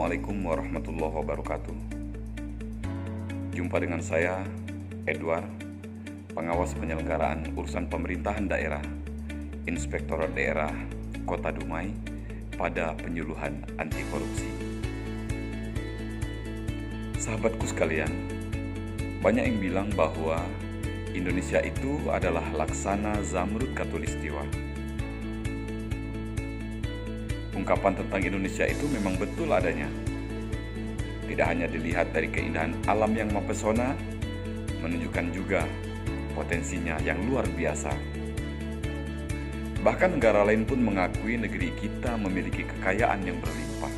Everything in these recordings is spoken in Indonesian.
Assalamualaikum warahmatullahi wabarakatuh. Jumpa dengan saya, Edward, pengawas penyelenggaraan urusan pemerintahan daerah, Inspektorat Daerah Kota Dumai pada penyuluhan anti korupsi. Sahabatku sekalian, banyak yang bilang bahwa Indonesia itu adalah laksana Zamrud Khatulistiwa. Ungkapan tentang Indonesia itu memang betul adanya. Tidak hanya dilihat dari keindahan alam yang mempesona, menunjukkan juga potensinya yang luar biasa. Bahkan negara lain pun mengakui negeri kita memiliki kekayaan yang berlimpah,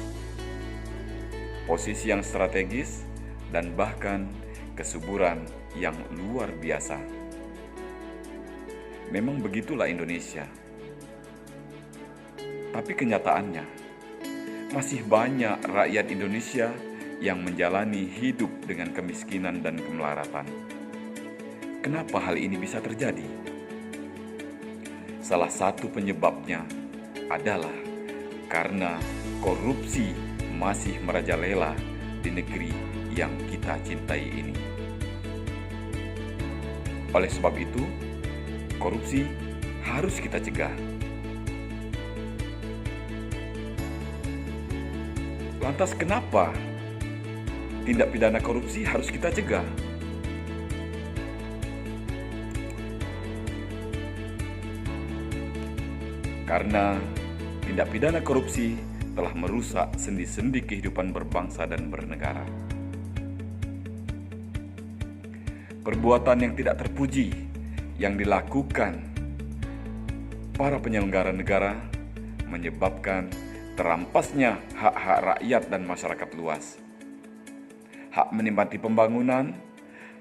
posisi yang strategis, dan bahkan kesuburan yang luar biasa. Memang begitulah Indonesia. Tapi kenyataannya, masih banyak rakyat Indonesia yang menjalani hidup dengan kemiskinan dan kemelaratan. Kenapa hal ini bisa terjadi? Salah satu penyebabnya adalah karena korupsi masih merajalela di negeri yang kita cintai ini. Oleh sebab itu, korupsi harus kita cegah. Lantas kenapa tindak pidana korupsi harus kita cegah? Karena tindak pidana korupsi telah merusak sendi-sendi kehidupan berbangsa dan bernegara. Perbuatan yang tidak terpuji yang dilakukan para penyelenggara negara menyebabkan terampasnya hak-hak rakyat dan masyarakat luas. Hak menikmati pembangunan,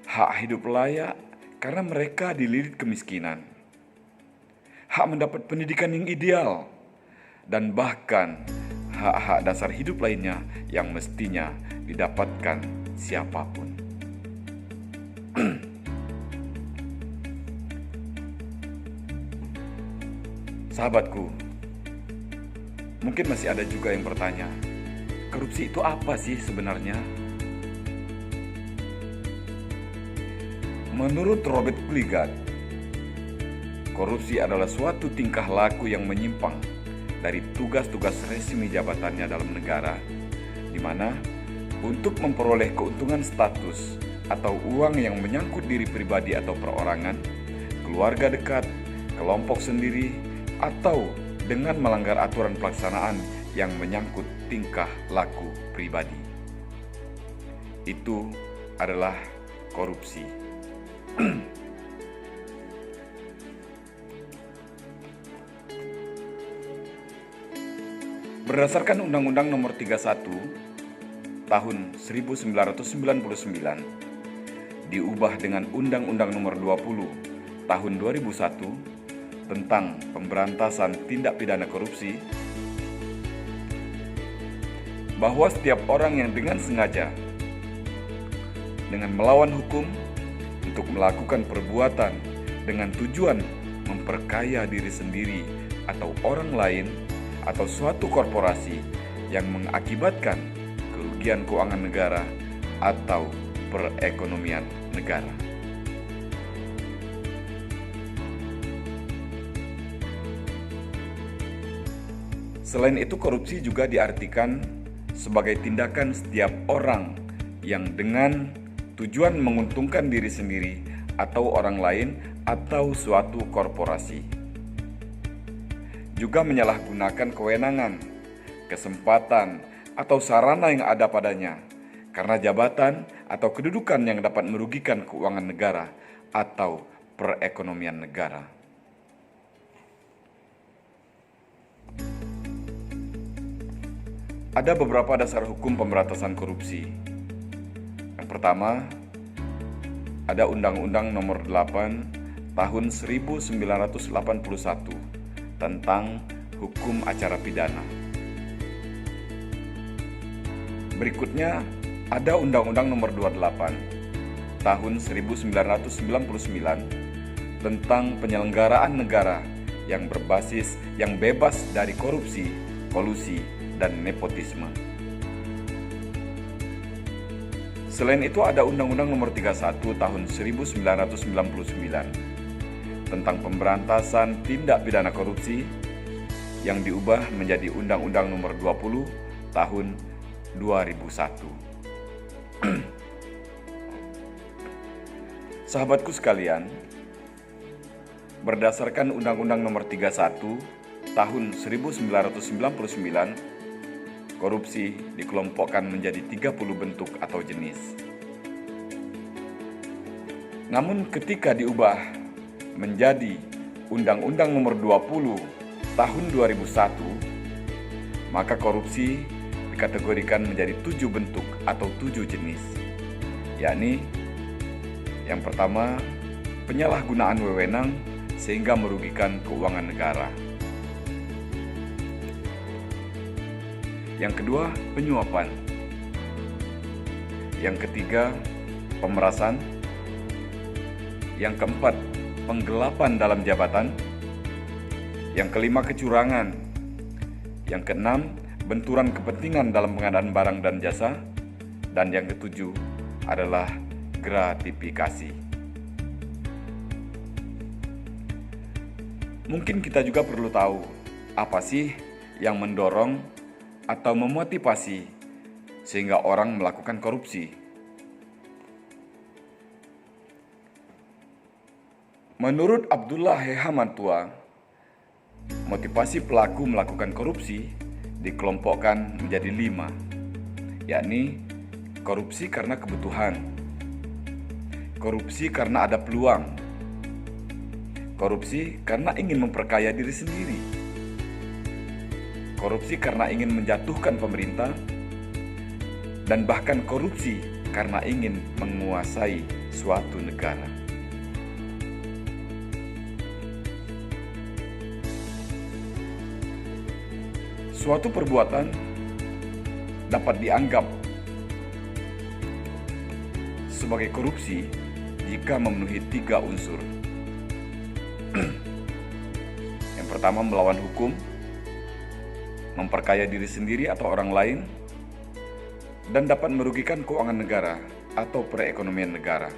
hak hidup layak karena mereka dililit kemiskinan. Hak mendapat pendidikan yang ideal, dan bahkan hak-hak dasar hidup lainnya yang mestinya didapatkan siapapun. Sahabatku, mungkin masih ada juga yang bertanya, korupsi itu apa sih sebenarnya? Menurut Robert Gligat, korupsi adalah suatu tingkah laku yang menyimpang dari tugas-tugas resmi jabatannya dalam negara, di mana untuk memperoleh keuntungan status atau uang yang menyangkut diri pribadi atau perorangan, keluarga dekat, kelompok sendiri, atau dengan melanggar aturan pelaksanaan yang menyangkut tingkah laku pribadi. Itu adalah korupsi. Berdasarkan Undang-Undang Nomor 31 Tahun 1999, diubah dengan Undang-Undang Nomor 20 Tahun 2001 tentang pemberantasan tindak pidana korupsi, bahwa setiap orang yang dengan sengaja dengan melawan hukum untuk melakukan perbuatan dengan tujuan memperkaya diri sendiri atau orang lain atau suatu korporasi yang mengakibatkan kerugian keuangan negara atau perekonomian negara. Selain itu, korupsi juga diartikan sebagai tindakan setiap orang yang dengan tujuan menguntungkan diri sendiri atau orang lain atau suatu korporasi. Juga menyalahgunakan kewenangan, kesempatan, atau sarana yang ada padanya karena jabatan atau kedudukan yang dapat merugikan keuangan negara atau perekonomian negara. Ada beberapa dasar hukum pemberantasan korupsi. Yang pertama, ada Undang-Undang Nomor 8 Tahun 1981 tentang Hukum Acara Pidana. Berikutnya, ada Undang-Undang Nomor 28 Tahun 1999 tentang penyelenggaraan negara yang bebas dari korupsi, kolusi, dan nepotisme. Selain itu ada Undang-Undang Nomor 31 Tahun 1999 tentang pemberantasan tindak pidana korupsi yang diubah menjadi Undang-Undang Nomor 20 Tahun 2001. Sahabatku sekalian, berdasarkan Undang-Undang Nomor 31 Tahun 1999, korupsi dikelompokkan menjadi 30 bentuk atau jenis. Namun ketika diubah menjadi Undang-Undang Nomor 20 Tahun 2001, maka korupsi dikategorikan menjadi 7 bentuk atau 7 jenis, yakni yang pertama, penyalahgunaan wewenang sehingga merugikan keuangan negara. Yang kedua, penyuapan. Yang ketiga, pemerasan. Yang keempat, penggelapan dalam jabatan. Yang kelima, kecurangan. Yang keenam, benturan kepentingan dalam pengadaan barang dan jasa. Dan yang ketujuh adalah gratifikasi. Mungkin kita juga perlu tahu apa sih yang mendorong atau memotivasi sehingga orang melakukan korupsi. Menurut Abdullah Hehamantua, motivasi pelaku melakukan korupsi dikelompokkan menjadi 5, yakni korupsi karena kebutuhan, korupsi karena ada peluang, korupsi karena ingin memperkaya diri sendiri, korupsi karena ingin menjatuhkan pemerintah, dan bahkan korupsi karena ingin menguasai suatu negara. Suatu perbuatan dapat dianggap sebagai korupsi jika memenuhi 3 unsur. Yang pertama, melawan hukum, memperkaya diri sendiri atau orang lain, dan dapat merugikan keuangan negara atau perekonomian negara.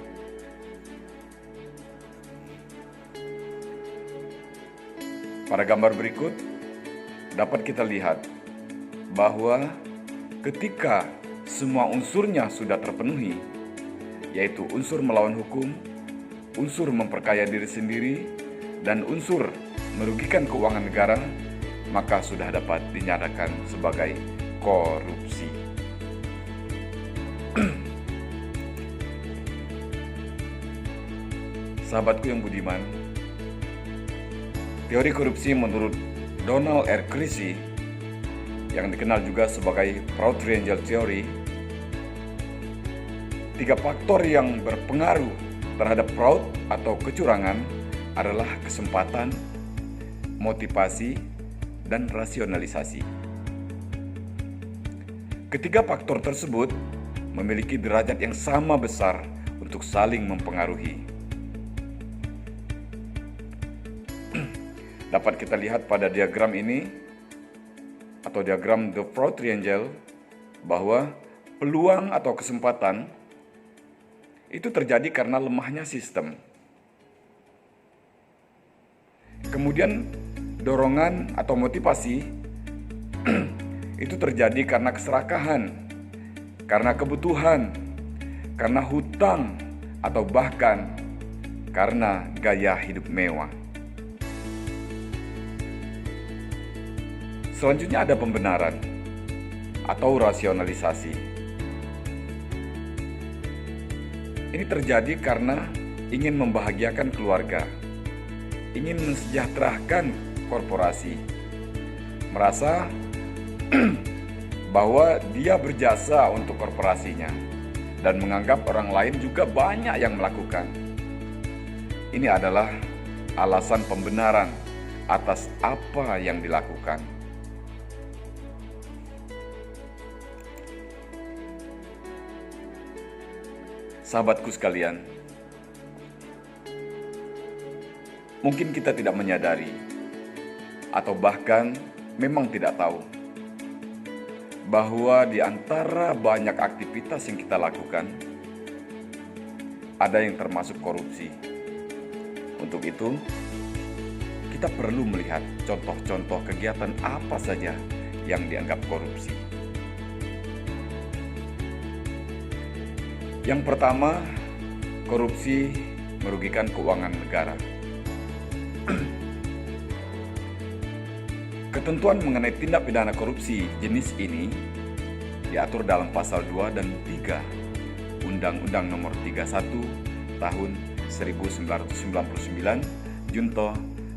Pada gambar berikut dapat kita lihat bahwa ketika semua unsurnya sudah terpenuhi, yaitu unsur melawan hukum, unsur memperkaya diri sendiri, dan unsur merugikan keuangan negara, maka sudah dapat dinyatakan sebagai korupsi. Sahabatku yang budiman, teori korupsi menurut Donald R. Creasy, yang dikenal juga sebagai Fraud Triangle Theory, 3 faktor yang berpengaruh terhadap fraud atau kecurangan adalah kesempatan, motivasi, dan rasionalisasi. Ketiga faktor tersebut memiliki derajat yang sama besar untuk saling mempengaruhi. Dapat kita lihat pada diagram ini atau diagram The Fraud Triangle bahwa peluang atau kesempatan itu terjadi karena lemahnya sistem. Kemudian dorongan atau motivasi itu terjadi karena keserakahan, karena kebutuhan, karena hutang, atau bahkan karena gaya hidup mewah. Selanjutnya ada pembenaran atau rasionalisasi. Ini terjadi karena ingin membahagiakan keluarga, ingin mensejahterakan korporasi, merasa bahwa dia berjasa untuk korporasinya, dan menganggap orang lain juga banyak yang melakukan. Ini adalah alasan pembenaran atas apa yang dilakukan. Sahabatku sekalian, mungkin kita tidak menyadari atau bahkan memang tidak tahu bahwa di antara banyak aktivitas yang kita lakukan, ada yang termasuk korupsi. Untuk itu, kita perlu melihat contoh-contoh kegiatan apa saja yang dianggap korupsi. Yang pertama, korupsi merugikan keuangan negara. Ketentuan mengenai tindak pidana korupsi jenis ini diatur dalam pasal 2 dan 3 Undang-Undang Nomor 31 Tahun 1999 Junto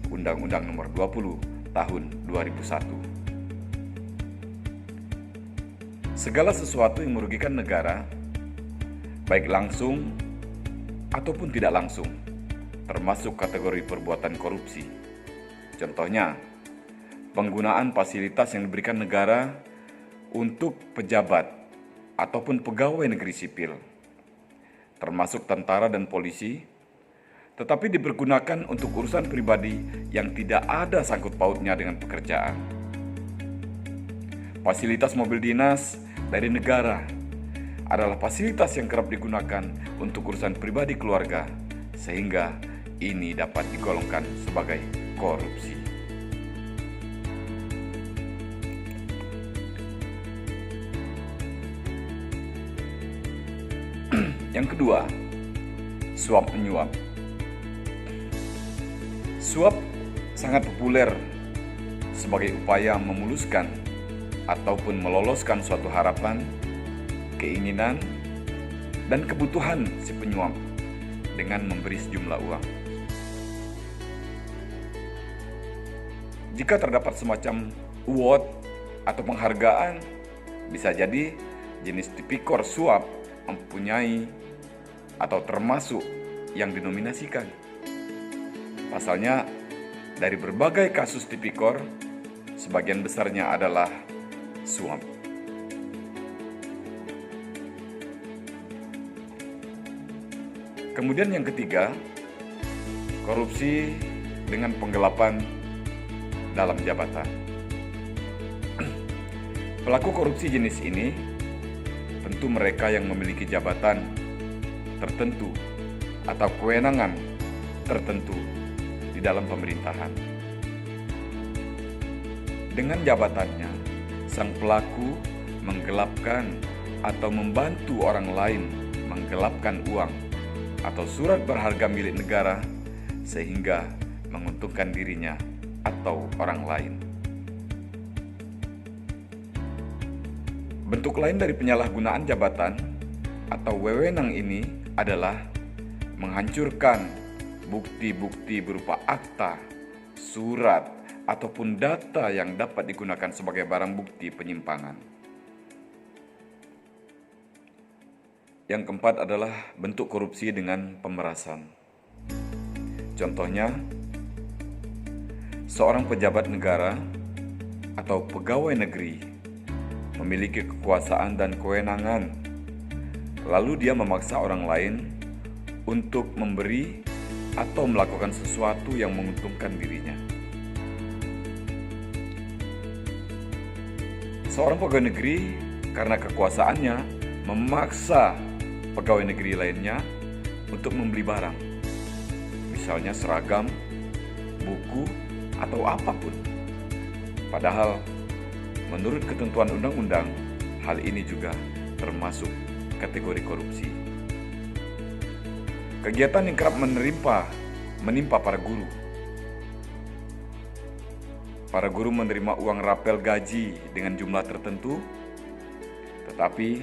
Undang-Undang Nomor 20 Tahun 2001. Segala sesuatu yang merugikan negara, baik langsung ataupun tidak langsung, termasuk kategori perbuatan korupsi. Contohnya, penggunaan fasilitas yang diberikan negara untuk pejabat ataupun pegawai negeri sipil, termasuk tentara dan polisi, tetapi dipergunakan untuk urusan pribadi yang tidak ada sangkut pautnya dengan pekerjaan. Fasilitas mobil dinas dari negara adalah fasilitas yang kerap digunakan untuk urusan pribadi keluarga, sehingga ini dapat digolongkan sebagai korupsi. Yang kedua, suap menyuap. Suap sangat populer sebagai upaya memuluskan ataupun meloloskan suatu harapan, keinginan, dan kebutuhan si penyuap dengan memberi sejumlah uang. Jika terdapat semacam award atau penghargaan, bisa jadi jenis tipikor suap mempunyai atau termasuk yang dinominasikan. Pasalnya, dari berbagai kasus tipikor, sebagian besarnya adalah suap. Kemudian yang ketiga, korupsi dengan penggelapan dalam jabatan. Pelaku korupsi jenis ini tentu mereka yang memiliki jabatan tertentu atau kewenangan tertentu di dalam pemerintahan. Dengan jabatannya, sang pelaku menggelapkan atau membantu orang lain menggelapkan uang atau surat berharga milik negara sehingga menguntungkan dirinya atau orang lain. Bentuk lain dari penyalahgunaan jabatan atau wewenang ini adalah menghancurkan bukti-bukti berupa akta, surat, ataupun data yang dapat digunakan sebagai barang bukti penyimpangan. Yang keempat adalah bentuk korupsi dengan pemerasan. Contohnya, seorang pejabat negara atau pegawai negeri memiliki kekuasaan dan kewenangan, lalu dia memaksa orang lain untuk memberi atau melakukan sesuatu yang menguntungkan dirinya. Seorang pegawai negeri karena kekuasaannya memaksa pegawai negeri lainnya untuk membeli barang, misalnya seragam, buku, atau apapun. Padahal menurut ketentuan undang-undang, hal ini juga termasuk kategori korupsi. Kegiatan yang kerap menimpa para guru. Para guru menerima uang rapel gaji dengan jumlah tertentu, tetapi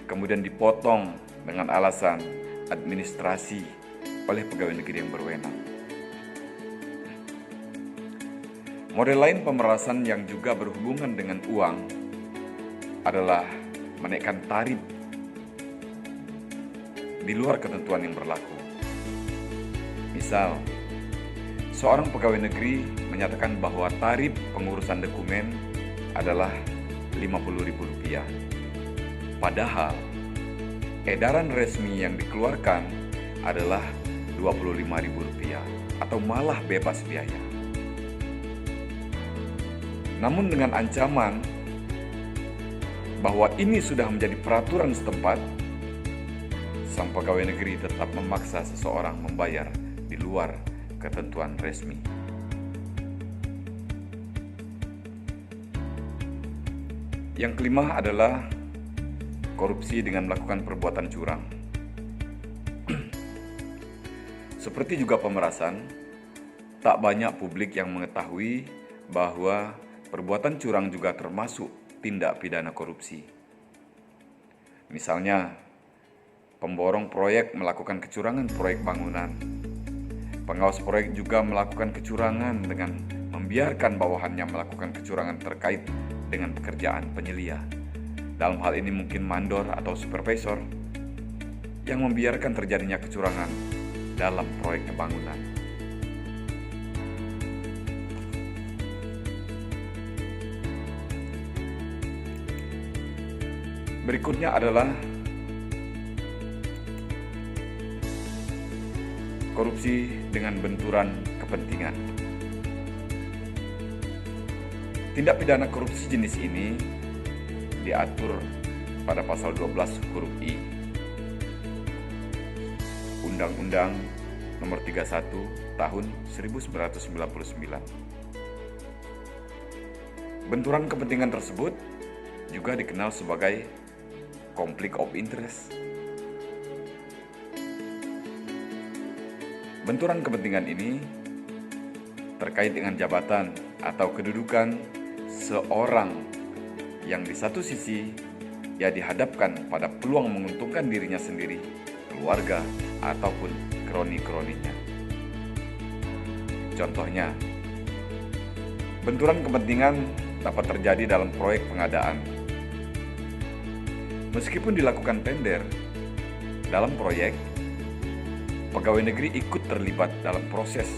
kemudian dipotong dengan alasan administrasi oleh pegawai negeri yang berwenang. Model lain pemerasan yang juga berhubungan dengan uang adalah menaikkan tarif di luar ketentuan yang berlaku. Misal, seorang pegawai negeri menyatakan bahwa tarif pengurusan dokumen adalah Rp50.000. Padahal, edaran resmi yang dikeluarkan adalah Rp25.000 atau malah bebas biaya. Namun dengan ancaman bahwa ini sudah menjadi peraturan setempat, sang pegawai negeri tetap memaksa seseorang membayar di luar ketentuan resmi. Yang kelima adalah korupsi dengan melakukan perbuatan curang. Seperti juga pemerasan, tak banyak publik yang mengetahui bahwa perbuatan curang juga termasuk tindak pidana korupsi. Misalnya, pemborong proyek melakukan kecurangan proyek bangunan. Pengawas proyek juga melakukan kecurangan dengan membiarkan bawahannya melakukan kecurangan terkait dengan pekerjaan penyelia. Dalam hal ini mungkin mandor atau supervisor yang membiarkan terjadinya kecurangan dalam proyek bangunan. Berikutnya adalah korupsi dengan benturan kepentingan. Tindak pidana korupsi jenis ini diatur pada pasal 12 huruf I Undang-Undang Nomor 31 Tahun 1999. Benturan kepentingan tersebut juga dikenal sebagai conflict of interest. Benturan kepentingan ini terkait dengan jabatan atau kedudukan seorang yang di satu sisi ia dihadapkan pada peluang menguntungkan dirinya sendiri, keluarga, ataupun kroni-kroninya. Contohnya, benturan kepentingan dapat terjadi dalam proyek pengadaan. Meskipun dilakukan tender dalam proyek, pegawai negeri ikut terlibat dalam proses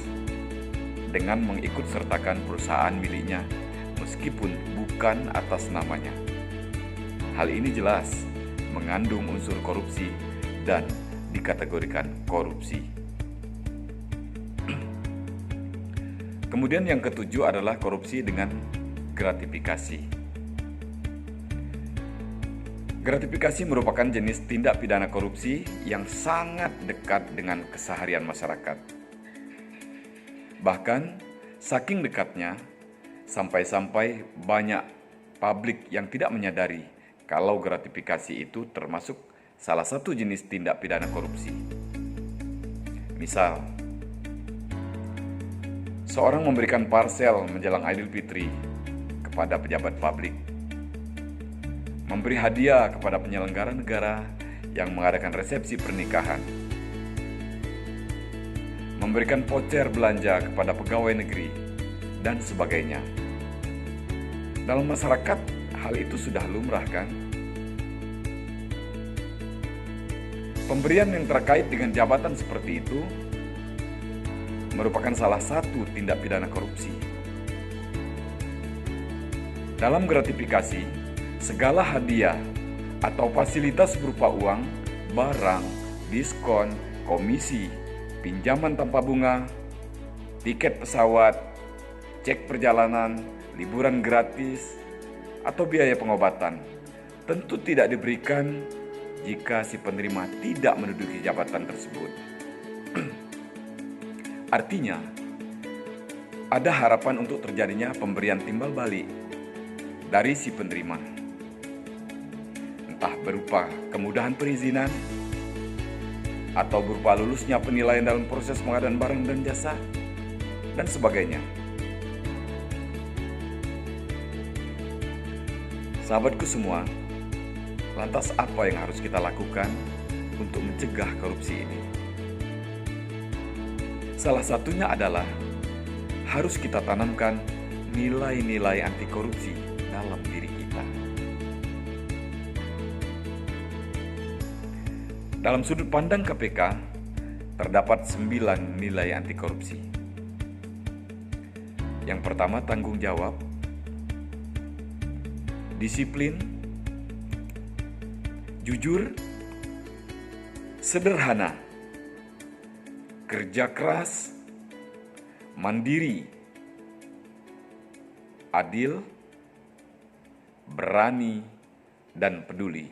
dengan mengikutsertakan perusahaan miliknya meskipun bukan atas namanya. Hal ini jelas mengandung unsur korupsi dan dikategorikan korupsi. Kemudian yang ketujuh adalah korupsi dengan gratifikasi. Gratifikasi merupakan jenis tindak pidana korupsi yang sangat dekat dengan keseharian masyarakat. Bahkan saking dekatnya, sampai-sampai banyak publik yang tidak menyadari kalau gratifikasi itu termasuk salah satu jenis tindak pidana korupsi. Misal, seorang memberikan parsel menjelang Idul Fitri kepada pejabat publik, memberi hadiah kepada penyelenggara negara yang mengadakan resepsi pernikahan, memberikan voucher belanja kepada pegawai negeri, dan sebagainya. Dalam masyarakat, hal itu sudah lumrah, kan? Pemberian yang terkait dengan jabatan seperti itu merupakan salah satu tindak pidana korupsi. Dalam gratifikasi, segala hadiah atau fasilitas berupa uang, barang, diskon, komisi, pinjaman tanpa bunga, tiket pesawat, cek perjalanan, liburan gratis, atau biaya pengobatan tentu tidak diberikan jika si penerima tidak menduduki jabatan tersebut. Artinya, ada harapan untuk terjadinya pemberian timbal balik dari si penerima, entah berupa kemudahan perizinan atau berupa lulusnya penilaian dalam proses pengadaan barang dan jasa, dan sebagainya. Sahabatku semua, lantas apa yang harus kita lakukan untuk mencegah korupsi ini? Salah satunya adalah harus kita tanamkan nilai-nilai anti korupsi dalam diri kita. Dalam sudut pandang KPK, terdapat 9 nilai anti korupsi. Yang pertama, tanggung jawab, disiplin, jujur, sederhana, kerja keras, mandiri, adil, berani, dan peduli.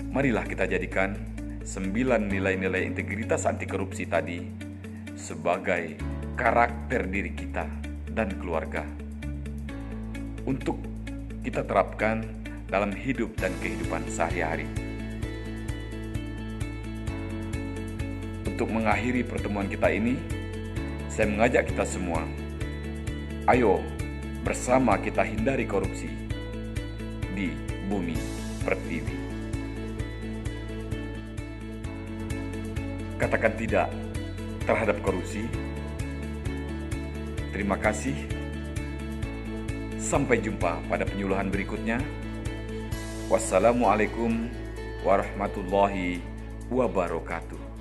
Marilah kita jadikan 9 nilai-nilai integritas anti korupsi tadi sebagai karakter diri kita dan keluarga untuk kita terapkan dalam hidup dan kehidupan sehari-hari. Untuk mengakhiri pertemuan kita ini, saya mengajak kita semua, ayo bersama kita hindari korupsi di Bumi Pertiwi. Katakan tidak terhadap korupsi. Terima kasih. Sampai jumpa pada penyuluhan berikutnya. Wassalamualaikum warahmatullahi wabarakatuh.